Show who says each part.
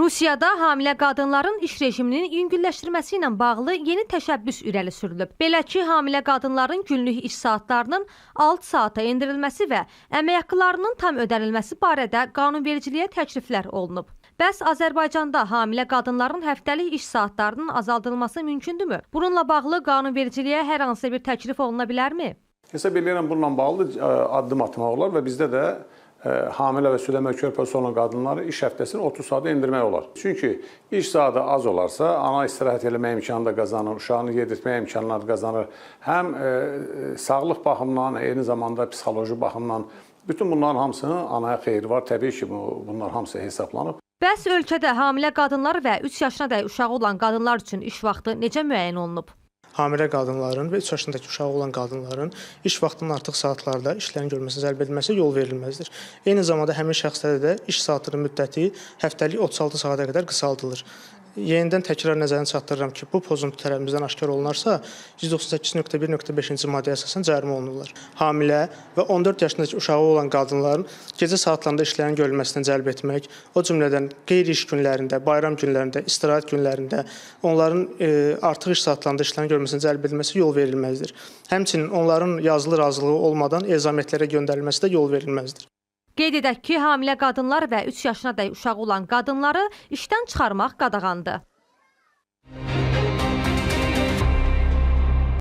Speaker 1: Rusiyada hamilə qadınların iş rejiminin yüngülləşdirməsi ilə bağlı yeni təşəbbüs irəli sürülüb. Belə ki, hamilə qadınların günlük iş saatlarının 6 saata endirilməsi və əmək haqqlarının tam ödənilməsi barədə qanunvericiliyə təkliflər olunub. Bəs Azərbaycanda hamilə qadınların həftəlik iş saatlarının azaldılması mümkündürmü? Bununla bağlı qanunvericiliyə hər hansı bir təklif oluna bilərmi?
Speaker 2: Hesab edirəm bununla bağlı addım atmaq olar və bizdə də hamilə və südəmə körpəsi olan qadınları iş həftəsini 30 saata endirmək olar. Çünki iş saatı az olarsa, ana istirahət eləmək imkanı da qazanır, uşağını yedirtmək imkanları qazanır. Həm sağlıq baxımından, eyni zamanda psixoloji baxımdan bütün bunların hamısının anaya xeyri var. Təbii ki, bunlar hamısı hesablanıb.
Speaker 1: Bəs ölkədə hamilə qadınlar və 3 yaşına dək uşağı olan qadınlar üçün iş vaxtı necə müəyyən olunub?
Speaker 3: Hamilə qadınların və 3 yaşındakı uşağı olan qadınların iş vaxtının artıq saatlarda işlərin görülməsinə cəlb edilməsi yol verilməzdir. Eyni zamanda həmin şəxslərdə də iş saatının müddəti həftəlik 36 saata qədər qısaldılır. Yenidən təkrar nəzərinə çatdırıram ki, bu pozuntu tərəfimizdən aşkar olunarsa 198.1.5-ci maddəyə əsasən cərimə olunurlar. Hamilə və 14 yaşındakı uşağı olan qadınların gecə saatlarında işlərin görülməsinə cəlb etmək, o cümlədən qeyri-iş günlərində, bayram günlərində, istirahət günlərində onların artıq iş saatlarında işlərin görülməsinə cəlb edilməsi yol verilməzdir. Həmçinin onların yazılı razılığı olmadan ezamiyyətlərə göndərilməsi də yol verilməzdir.
Speaker 1: Qeyd edək ki, hamilə qadınlar və 3 yaşına dək uşağı olan qadınları işdən çıxarmaq qadağandır.